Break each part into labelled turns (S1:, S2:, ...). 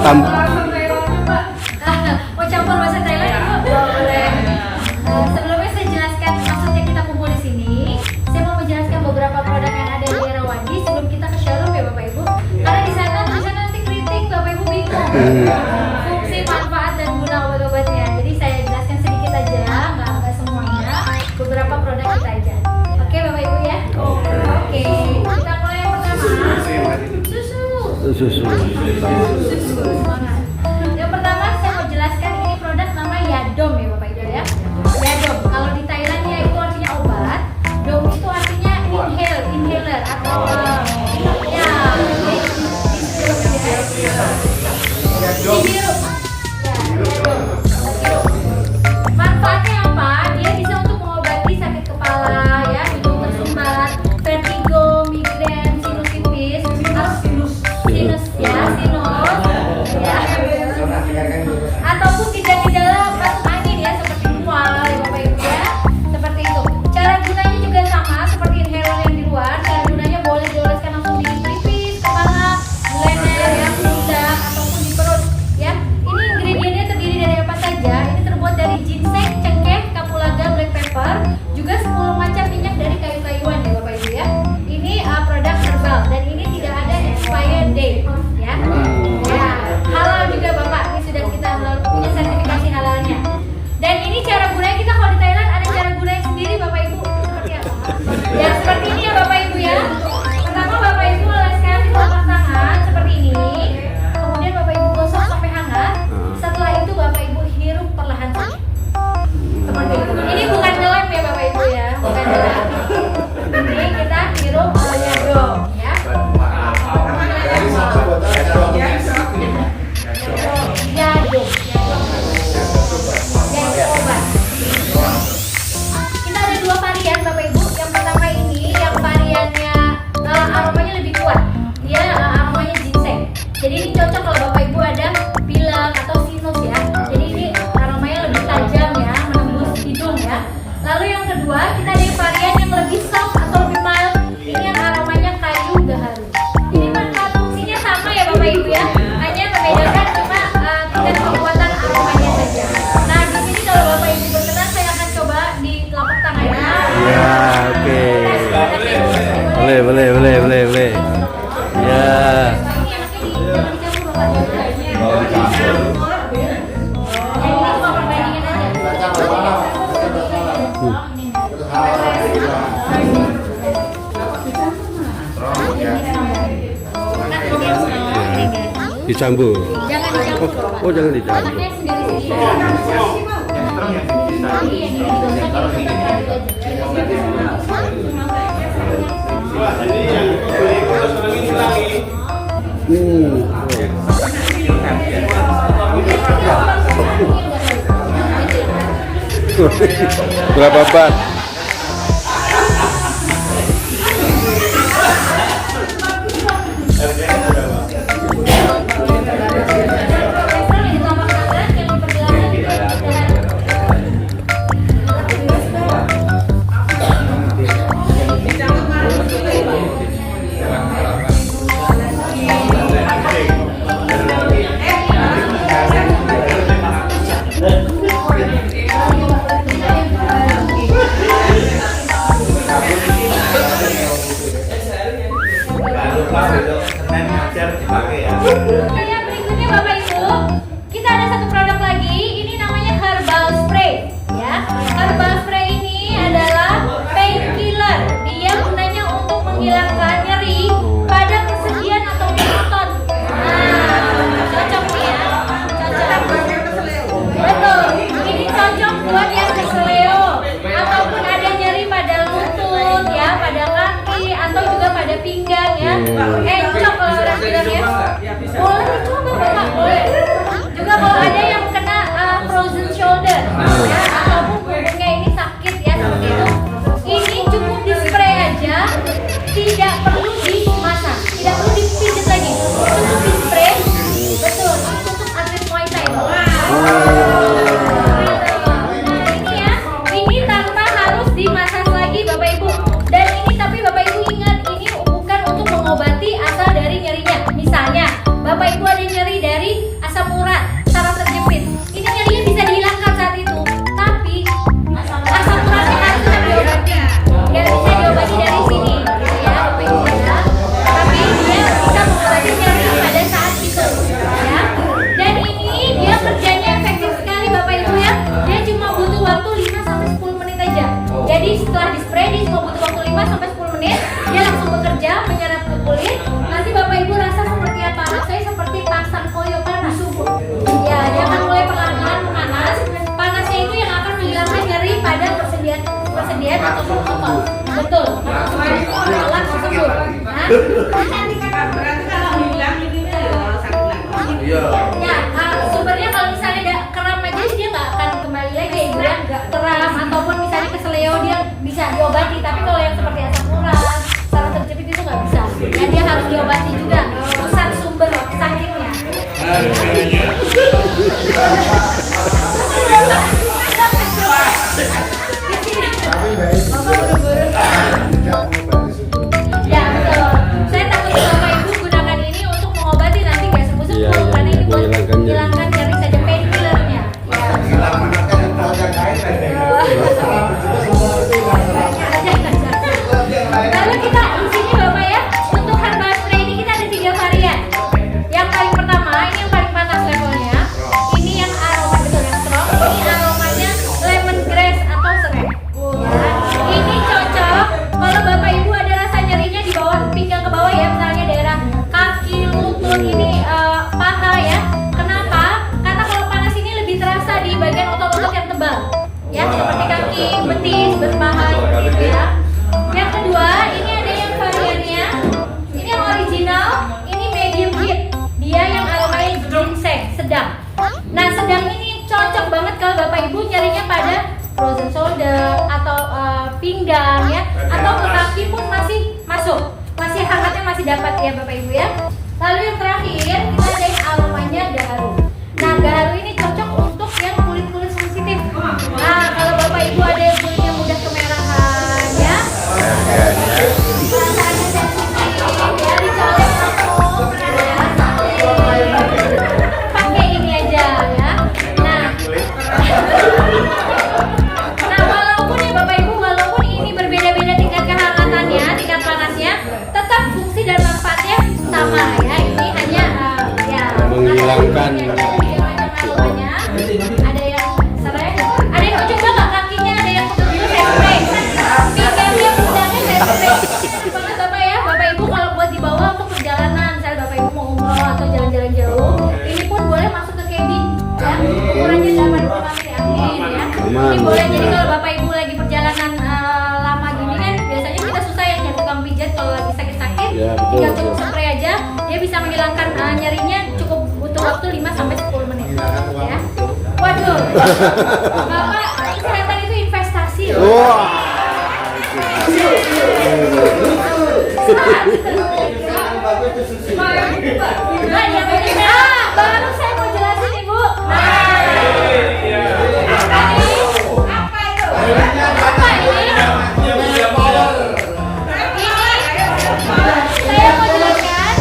S1: Mau campur bahasa Thailand itu boleh. Sebelumnya saya jelaskan maksudnya kita kumpul di sini. Saya mau menjelaskan beberapa produk yang ada di Erawandi sebelum kita ke showroom ya Bapak Ibu. Karena di sana tulisan nanti kritik Bapak Ibu bingung. Fungsi, manfaat dan guna obat-obatnya. Jadi saya jelaskan sedikit aja, nggak semuanya. Beberapa produk kita aja. Oke Bapak Ibu ya. Oke. Kita mulai yang pertama. Susu. Semangat. Yang pertama saya mau jelaskan ini produk nama Yadom ya Bapak Ibu ya. Yadom. Kalau di Thailand ya itu artinya obat. Dom itu artinya inhaler atau ya. Dihirup. Manfaatnya apa? Dia bisa untuk mengobati sakit kepala ya, hidung tersumbat, vertigo, migrain, sinusitis, sinus ya, ataupun gejala masuk angin ya seperti mual ya Bapak Ibu ya, seperti itu. Cara gunanya juga sama seperti inhaler yang di luar. Cara gunanya boleh dioleskan langsung di pelipis, kepala, leher ya, pundak ataupun di perut ya. Ini ingredientnya terdiri dari apa saja? Ini terbuat dari ginseng, cengkeh, kapulaga, black pepper, juga 10 macam minyak dari kayu-kayuan ya Bapak Ibu ya. Ini produk herbal dan ini tidak ada expired date ya. Ya, halal juga Bapak. Ini sudah kita punya sertifikasi halalnya. Dan ini cara gunanya kita kalau di Thailand ada cara gunanya sendiri Bapak Ibu. Seperti apa? Ya seperti ini ya Bapak Ibu ya. Pertama Bapak Ibu oleskan di telapak tangan seperti ini. Kemudian Bapak Ibu gosok sampai hangat. Setelah itu Bapak Ibu hirup perlahan saja. Seperti itu. Ini bukan ngelem ya Bapak Ibu ya, bukan ngelem. Ini kita hirup Yadom ya. Yadom obat. Kita ada 2 varian Bapak Ibu. Yang pertama ini yang variannya aromanya lebih kuat. Dia aromanya ginseng. Jadi ini cocok kalau Bapak Ibu ada pilek atau sinus ya. Jadi ini aromanya lebih tajam ya, menembus hidung ya. Lalu yang kedua kita ada varian yang lebih soft atau lebih mild. Ini yang aromanya kayu gaharu. Ini manfaat fungsinya sama ya Bapak Ibu ya. Hanya membedakan cuma tingkat kekuatan aromanya saja. Nah di sini kalau Bapak Ibu berkenan saya akan coba di telapak tangannya.
S2: Ya, oke. Boleh. Ya. Dicampur.
S1: Jangan dicampur.
S2: Oh, jangan dicampur.
S1: Anaknya sendiri-sendiri.
S2: Berapa bat?
S1: Yang berikutnya Bapak Ibu, kita ada satu produk lagi. Ini namanya herbal spray ya. Herbal spray ini adalah painkiller. Dia gunanya untuk menghilangkan nyeri pada kesedihan atau monoton. Nah, cocok nih ya. Cocok. Betul. Ini cocok buat yang keseleo ataupun ada nyeri pada lutut ya, pada kaki atau juga pada pinggang ya. Cocok kalau orang bilang ya. Boleh itu Ya, sumbernya kalau misalnya ada kram aja dia nggak akan kembali lagi, ya nggak kram ataupun misalnya keseleo dia bisa diobati. Tapi kalau yang seperti asam urat, saraf terjepit itu nggak bisa. Ya dia harus diobati juga. Pusat sumber sakitnya. Bapak buru-buru. Ya betul. Saya takut Bapak Ibu gunakan ini untuk mengobati nanti nggak sembuh-sembuh
S2: Iya, iya,
S1: karena ini buat
S2: menghilangkan nyeri.
S1: menghilangkan nyeri saja, painkillernya. Lalu kita di sini Bapak ya, untuk herbal spray ini kita ada 3 varian. Yang paling pertama ini yang paling panas levelnya. Ini yang aroma betul yang strong. Ini aromanya lemongrass atau serai. Ya. Ini cocok kalau Bapak Ibu ada rasa nyerinya di bawah pinggang ke bawah ya, misalnya daerah kaki, lutut, ini paha ya. Kenapa? Karena kalau panas ini lebih terasa di bagian otot-otot yang tebal. Ya, seperti kaki, betis, berpaha gitu ya. Yang kedua, ini ada yang variannya. Ini yang original, ini medium heat. Dia yang aromanya ginseng, sedang. Nah, sedang ini cocok banget kalau Bapak Ibu nyarinya pada frozen shoulder atau pinggang ya, atau ke kaki pun masih masuk. Masih hangatnya masih dapat ya Bapak Ibu ya. Lalu yang terakhir, kita ada yang aromanya gaharu. Nah, gaharu ini cocok untuk yang kulit-kulit sensitif. Nah, kalau Bapak Ibu ada yang kulitnya mudah kemerahan ya, perasaannya sensitif ya, dicolek langsung ya, pakai ini aja ya. Nah walaupun ya Bapak Ibu, walaupun ini berbeda-beda tingkat kehangatannya, tingkat panasnya, tetap fungsi dan manfaatnya sama ya. Ini hanya ya
S2: Menghilangkan.
S1: aromanya. Ada yang serai, ada yang coba nggak kakinya, ada yang betul-betul saya spray. Pinggangnya, punggungnya saya spray. Banget Bapak ya, Bapak Ibu kalau buat dibawa untuk perjalanan, misalnya Bapak Ibu mau umroh atau jalan-jalan jauh, ini pun boleh masuk ke cabin ya. Ukurannya 85 mili ya. Ini boleh, jadi kalau Bapak Ibu lagi perjalanan lama gini kan, biasanya kita susah ya nyari tukang pijat kalau lagi sakit-sakit.
S2: Ya, betul,
S1: Tinggal cukup
S2: betul.
S1: spray aja, dia bisa menghilangkan nyerinya, cukup butuh waktu 5-10 menit ya. Waduh, Bapak, kesehatan itu investasi loh.
S2: Wah.
S1: Baru saya mau jelasin Ibu. Apa itu? Apa ini? Saya mau jelaskan.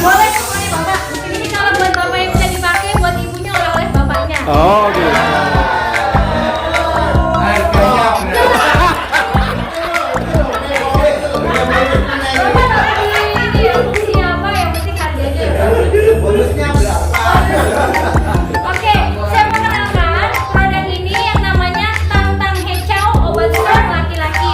S1: Boleh semuanya Bapak. Ini kalau buat Bapak yang bisa dipakai, buat ibunya oleh-oleh bapaknya.
S2: Oh, gitu.
S1: Oke, saya mau kenalkan produk ini yang namanya Tantang Hecau obat sirup laki-laki.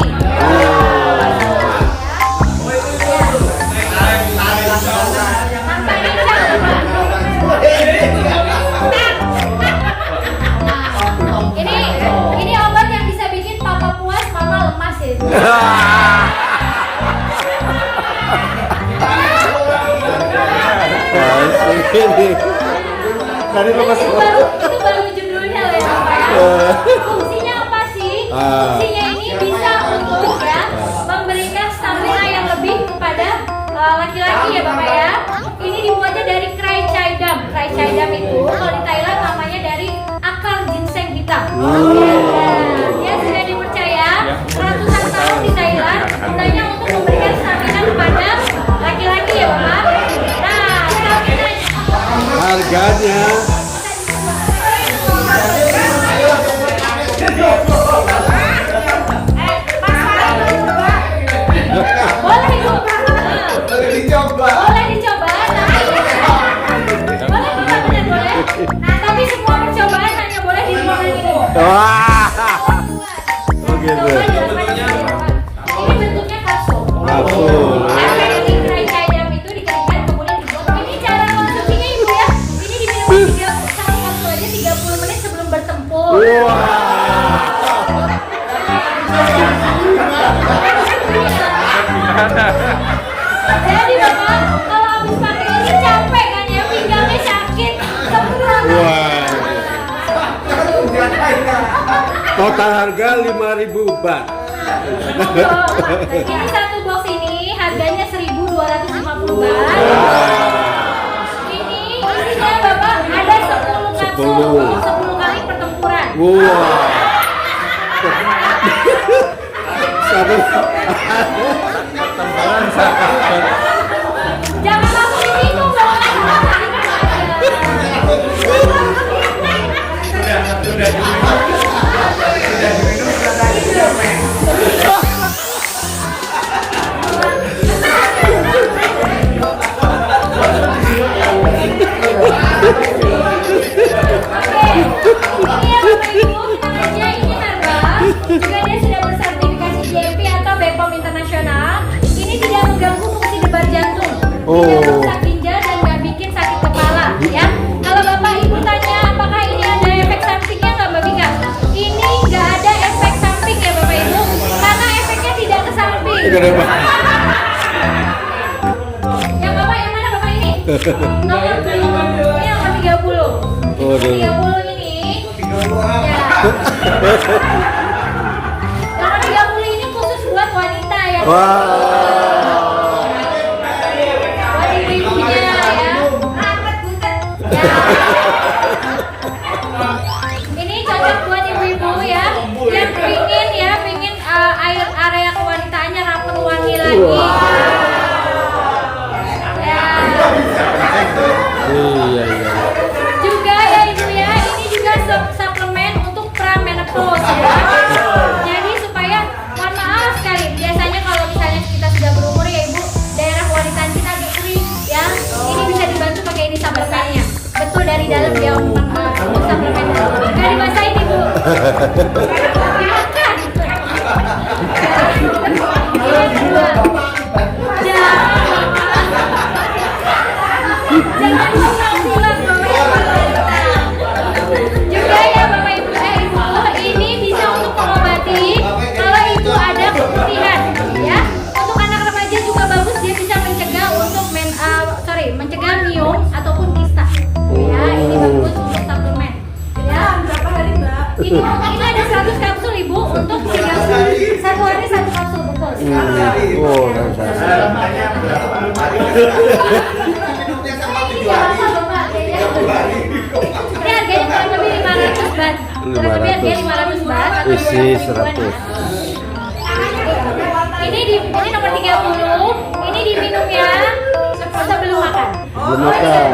S1: Tantang Hecau, Pak. Ini obat yang bisa bikin papa puas, mama lemas ya.
S2: Ini. Tadi lo masih
S1: Itu baru judulnya loh ya Pak ya. Fungsinya apa sih? Fungsinya ini bisa untuk ya memberikan stamina yang lebih kepada laki-laki ya Bapak ya. Ini dibuatnya dari Krai Caidam. Krai Caidam itu kalau di Thailand namanya dari akar ginseng hitam. Dia sudah dipercaya ratusan tahun di Thailand, gunanya untuk memberikan stamina kepada laki-laki ya Bapak. Nah, stamina
S2: harganya.
S1: boleh dicoba. Boleh dicoba, tapi boleh Bapak, boleh. Nah, tapi semua percobaan hanya boleh di ruangan ini.
S2: Wah. Oh, gitu.
S1: Coba jelaskan ini, Bapak. Ini bentuknya kapsul.
S2: Kapsul.
S1: Akar ini Krai Caidam itu dikeringkan kemudian dibuat. Ini cara konsumsinya Ibu ya. Ini diminum 3
S2: Total harga 5.000 baht.
S1: Ini satu box ini harganya 1.250 baht. Ini isinya Bapak ada 10 kapsul, 10 kali pertempuran.
S2: Wow.
S1: Jangan langsung diminum dong. Ini ya Bapak Ibu, tenang aja, ini harga juga dia sudah bersertifikasi GMP atau BPOM Internasional. Ini tidak mengganggu fungsi debar jantung, tidak merusak ginjal dan nggak bikin sakit kepala. Ya, kalau Bapak Ibu tanya apakah ini ada efek sampingnya nggak Mbak Bika? Ini nggak ada efek samping ya Bapak Ibu, karena efeknya tidak ke samping. Yang Bapak yang mana Bapak ini? Nomor 30.
S2: Oh,
S1: 30 ini. Ya. Nomor 30 ini khusus buat wanita ya.
S2: Wow.
S1: Buat ibu-ibunya ya. Ya. Ini cocok buat ibu-ibu ya yang pingin air area kewanitaannya rapet wangi lagi. Ya.
S2: Iya.
S1: Juga ya ibu ya, ini juga suplemen untuk pramenopause ya. Jadi supaya, mohon maaf sekali, biasanya kalau misalnya kita sudah berumur ya ibu, daerah kewanitaan kita agak kering ya. Ini bisa dibantu pakai ini suplemennya. Betul dari dalam dia untuk suplemen. Gak dibasahin ibu. Dimakan. Ini kedua. Jangan silang-silang juga ya Bapak Ibu, ini bisa untuk mengobati kalau itu ada keputihan ya. Untuk anak remaja juga bagus, dia bisa mencegah untuk mencegah miom ataupun kista ya. Ini bagus untuk suplemen ya. Berapa hari Mbak? Ini ada 100 kapsul ibu, untuk satu hari 1 kapsul, betul.
S2: Oh,
S1: Ini harganya kurang lebih 500 baht. Kurang lebih harganya 500 baht atau
S2: isi
S1: 200 ribuan.
S2: 100.
S1: Ini nomor 30. Ini diminum ya sebelum makan.
S2: Belum makan.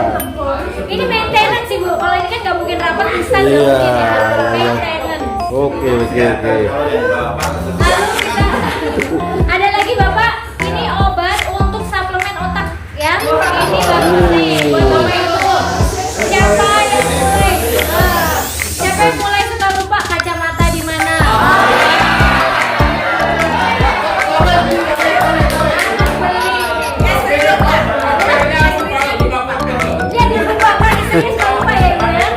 S1: Ini maintenance sih Bu. Kalau ini kan nggak mungkin rapat instan, nggak
S2: Iya,
S1: mungkin ya.
S2: iya.
S1: Maintenance.
S2: Oke.
S1: Lalu kita ada lagi Bapak. Ini obat untuk suplemen otak ya. Ini bagus nih buat Bapak Ibu. Siapa yang mulai? Siapa yang mulai suka lupa kacamata di mana? Lihat di Bapak istrinya suka lupa ya Ibu ya.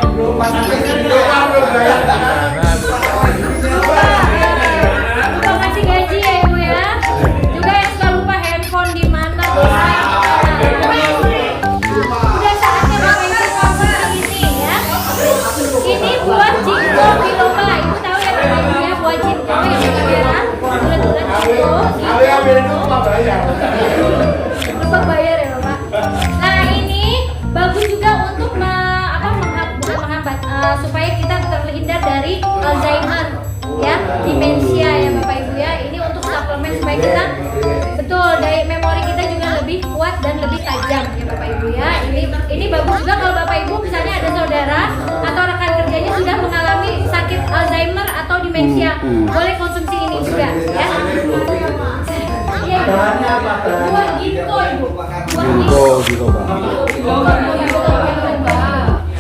S1: Lupa kasih gaji ya Ibu ya. Juga yang suka lupa handphone di mana? Udah saatnya Bapak Ibu konsumsi ini ya. Ini buat jinggo biloba. Ibu tahu ya Bapak Ibu ya, buat jinggo yang warna merah. Bulan-bulan jinggo. Lupa bayar ya Bapak. Nah ini bagus juga untuk supaya kita terhindar dari Alzheimer ya, demensia ya Bapak Ibu ya. Ini untuk suplemen supaya kita betul daya memori kita juga lebih kuat dan lebih tajam ya Bapak Ibu ya. Ini bagus juga kalau Bapak Ibu misalnya ada saudara atau rekan kerjanya sudah mengalami sakit Alzheimer atau demensia, boleh konsumsi ini juga ya. Iya, buah ginkgo Ibu. Buah ginkgo.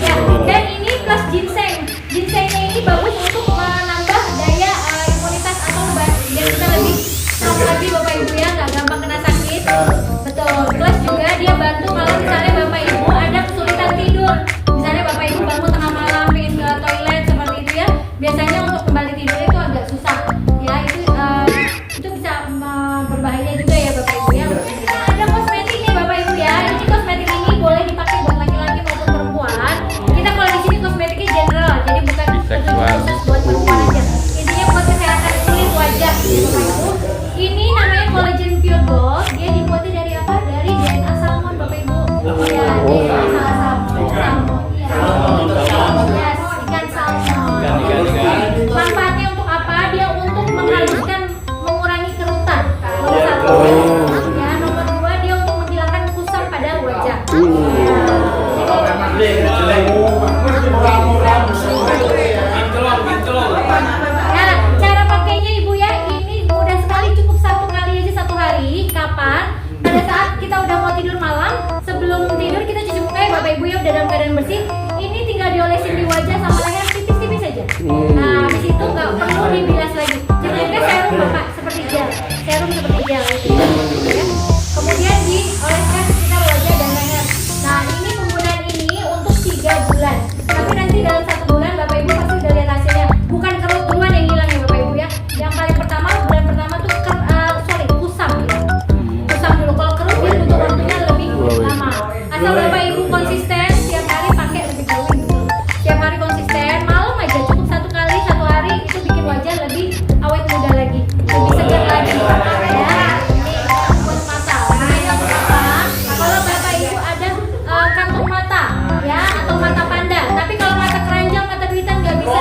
S1: Ya, dan ini plus ginseng. Ginsengnya ini bagus untuk menambah daya imunitas atau biar kita lebih strong lagi Bapak Ibu ya, nggak gampang kena sakit. Betul. Plus juga dia bantu kalau misalnya Bapak Ibu ada kesulitan tidur. Misalnya Bapak Ibu bangun tengah malam pengen ke toilet seperti itu ya. Biasanya untuk kembali tidur itu agak susah. Ya, itu bisa berbahaya juga ya Bapak Ibu ya. Kita ada kosmetik nih Bapak Ibu ya. Ini kosmetik ini boleh Bapak Ibu ya udah dalam keadaan bersih. Ini tinggal diolesin di wajah sama leher tipis-tipis aja. Nah, habis itu nggak perlu dibilas lagi. Jadi serum Bapak seperti gel, serum seperti gel itu ya. Kemudian dioleskan sekitar wajah dan leher. Nah, ini penggunaan ini untuk 3 bulan. Tapi nanti dalam 1 bulan Bapak Ibu pasti udah lihat hasilnya. Bukan kerut duluan yang hilang ya Bapak Ibu ya. Yang paling pertama bulan pertama tuh kusam gitu. Kusam dulu. Kalau kerut ya butuh waktunya lebih lama. Asal Bapak Ibu konsisten setiap hari pakai lebih glowing gitu. Setiap hari konsisten, malam aja cukup 1 kali 1 hari itu bikin wajah lebih awet muda lagi, lebih segar lagi. Ya, ini buat mata. Ini buat mata. Kalau Bapak Ibu ada kantung mata, ya atau mata panda. Tapi kalau mata keranjang, mata duitan nggak bisa.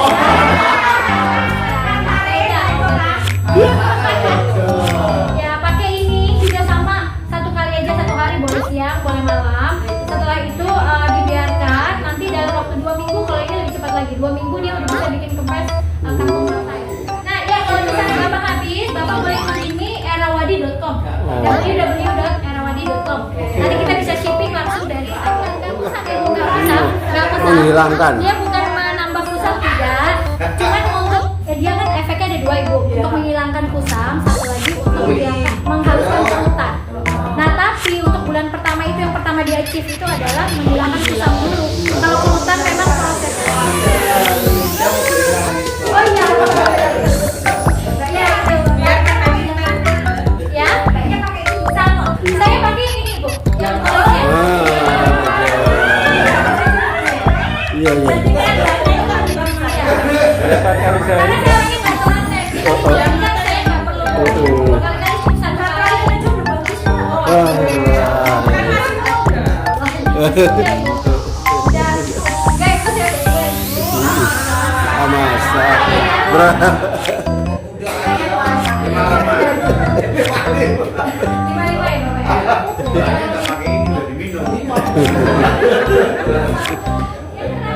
S1: Ya pakai ini juga sama 1 kali aja 1 hari, boleh siang boleh malam. Setelah itu dibiarkan nanti dalam waktu 2 minggu, kalau ini lebih cepat lagi 2 minggu dia udah bisa bikin kempes kantung mata. Nah ya kalau misalnya Bapak habis, Bapak boleh kunjungi erawadi.com, www.erawadi.com. Nanti kita bisa shipping langsung dari nggak usah
S2: Menghilangkan.
S1: dia bukan menambah kusam tidak, cuman untuk dia kan efeknya ada 2 Ibu, untuk menghilangkan kusam, satu lagi untuk menghaluskan kerutan. Nah tapi untuk bulan pertama itu yang pertama di achieve itu adalah menghilangkan kusam dulu. Kalau kerutan memang proses. Oh iya. Ya, sama. Saya pakai ini Bu, yang kolosnya.
S2: Iya.
S1: Karena saya lagi nggak praktek, jadi bulan saya nggak perlu berkali-kali cuma 1 kali aja udah bagus. Udah nggak ikut ya
S2: Masa.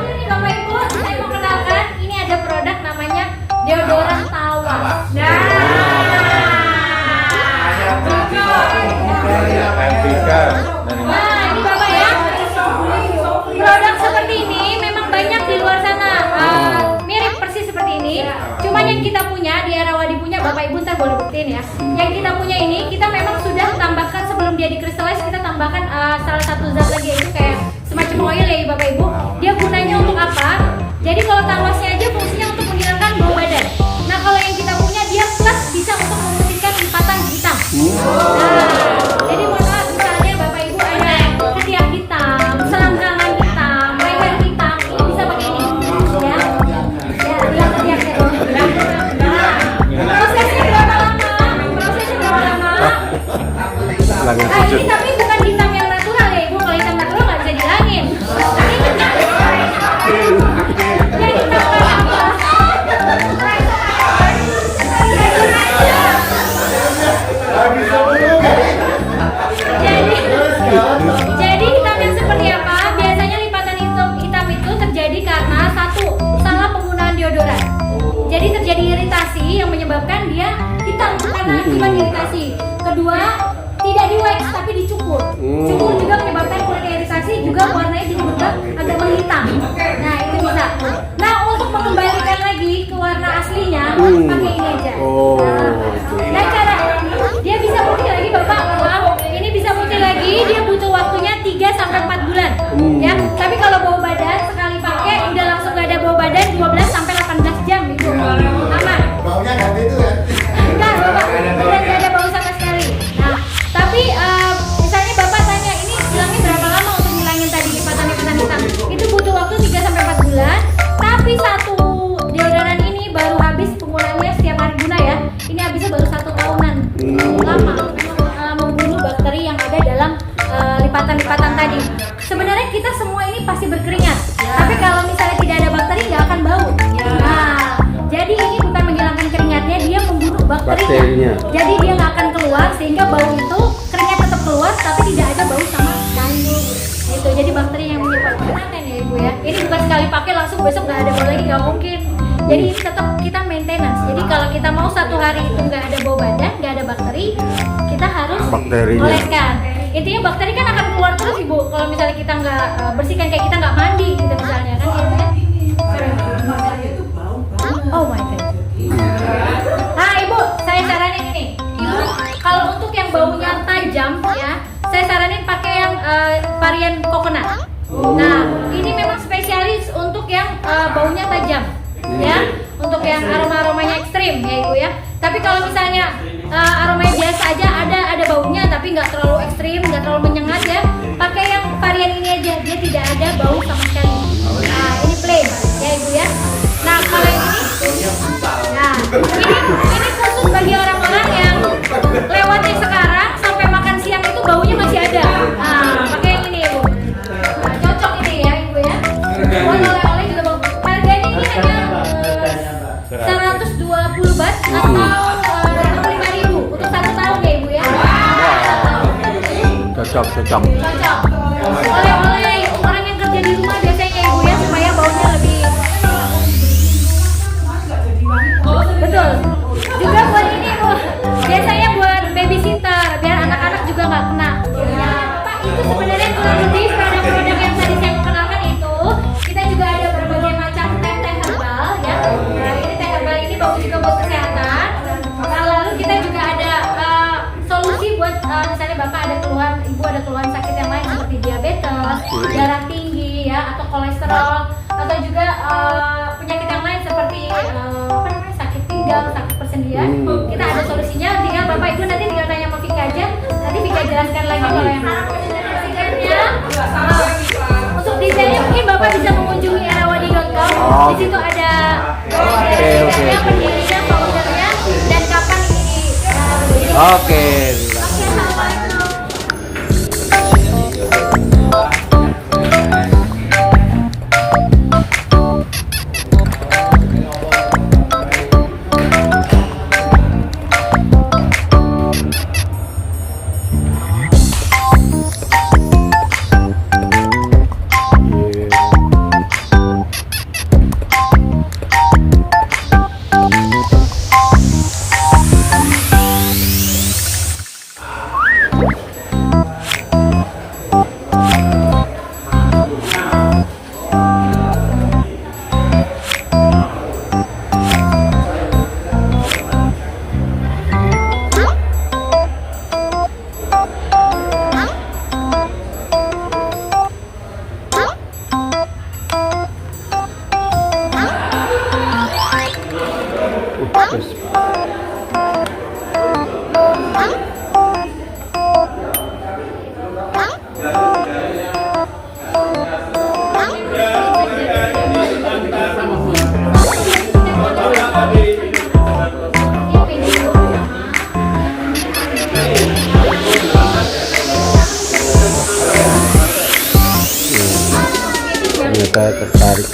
S1: Ini Bapak Ibu, saya mau kenalkan, ini ada produk namanya deodoran tawas. Nah, ini Bapak ya. Produk seperti ini memang banyak di luar sana. Mirip persis seperti ini. Cuma yang kita punya di Erawadi punya, Bapak Ibu ntar boleh buktiin ya. Yang kita punya ini kita memang sudah tambahkan sebelum dia di-crystallize, kita tambahkan salah satu zat lagi, yaitu kayak semacam oil ya Bapak Ibu. Dia gunanya untuk apa? Jadi kalau tawasnya aja fungsinya untuk menghilangkan bau badan. Nah kalau yang kita punya dia plus bisa untuk memutihkan lipatan hitam. Jadi mohon maaf misalnya Bapak Ibu ada ketiak hitam, selangkangan hitam, leher hitam, ini bisa pakai ini ya. Ya, hilang ketiaknya tuh. Prosesnya berapa lama? Ini tapi bukan hitam yang natural ya Ibu. Kalau hitam natural nggak bisa dihilangin. Jadi hitam yang seperti apa? Biasanya lipatan hitam itu terjadi karena satu, salah penggunaan deodoran. Jadi terjadi iritasi yang menyebabkan dia hitam karena akibat iritasi. Kedua, tidak di wax tapi dicukur. Cukur juga menyebabkan kulit iritasi, juga warnanya jadi berubah agak menghitam. Nah itu bisa. Nah untuk mengembalikan lagi ke warna aslinya, pakai ini aja. Nah cara dia bisa putih lagi Bapak. Maaf, ini bisa putih lagi. Dia butuh waktunya 3-4 bulan. Ya. Tapi kalau bau badan sekali pakai udah langsung gak ada bau badan 12-18 jam itu. Aman.
S3: Baunya ganti itu ya?
S1: Enggak Bapak, udah gak ada bau sama sekali. Nah, tapi misalnya Bapak tanya ini hilangnya berapa lama untuk ngilangin tadi lipatan-lipatan hitam? Itu butuh waktu 3-4 bulan. Tapi satu deodoran ini baru habis penggunaannya setiap hari guna ya. Ini habisnya baru 1 tahunan. Lama membunuh bakteri yang ada dalam lipatan-lipatan tadi. Sebenarnya kita semua ini pasti berkeringat. Tapi kalau misalnya tidak ada bakteri nggak akan bau. Nah, jadi ini bukan menghilangkan keringatnya, dia membunuh bakterinya. Jadi dia nggak akan keluar sehingga bau itu keringat tetap keluar tapi tidak ada bau sama sekali. Gitu. Jadi bakteri yang menyebabkan ya Ibu ya. Ini bukan sekali pakai langsung besok nggak ada bau lagi, nggak mungkin. Jadi ini tetap kita maintenance. Jadi kalau kita mau 1 hari itu nggak ada bau badan, nggak ada bakteri, kita harus oleskan. Intinya bakteri kan akan keluar terus Ibu. kalau misalnya kita nggak bersihkan, kayak kita nggak mandi gitu misalnya kan ya, Bu, ya. Oh my god. Nah Ibu, saya saranin ini. Ibu, kalau untuk yang baunya tajam ya, saya saranin pakai yang varian coconut. Nah, ini memang spesialis untuk yang baunya tajam, ya, untuk yang aromanya ekstrim ya Ibu ya. Tapi kalau misalnya aromanya biasa aja, ada baunya tapi nggak terlalu ekstrim, nggak terlalu menyengat ya, pakai yang varian ini aja, dia tidak ada bau sama sekali. Nah, ini plain ya Ibu ya. Nah, kalau yang ini, nah ini khusus bagi orang-orang yang lewatnya sekarang sampai makan siang itu baunya masih ada. Nah, pakai yang ini Ibu. Nah, cocok ini ya Ibu ya. Buat oleh-oleh juga bagus. Harganya ini hanya 120 baht atau 65.000 untuk 1 tahun ya Ibu ya.
S2: Cocok.
S1: Cocok. Oleh-oleh orang yang kerja di rumah biasanya Ibu ya, supaya baunya lebih. Betul. Juga buat ini Bu, biasanya buat babysitter biar anak-anak juga nggak kena. Ya, Pak, itu sebenarnya kurang lebih produk-produk yang tadi saya kenalkan itu. Kita juga ada berbagai macam teh herbal ya. Nah, ini teh herbal ini bagus juga buat kesehatan. Nah, lalu kita juga ada solusi buat misalnya Bapak ada keluhan, Ibu ada keluhan sakit yang lain seperti diabetes, darah tinggi ya, atau kolesterol, atau juga penyakit yang lain seperti apa namanya, sakit pinggang, sakit persendian. Kita ada solusinya, tinggal Bapak Ibu nanti tinggal tanya sama Vika aja, nanti Vika jelaskan lagi kalau yang ya. Untuk detailnya mungkin Bapak bisa mengunjungi erawadi.com. Di situ ada pendirinya, foundernya, dan kapan ini.
S2: Oke.
S1: Assalamualaikum.
S2: Terus. Ternyata tertarik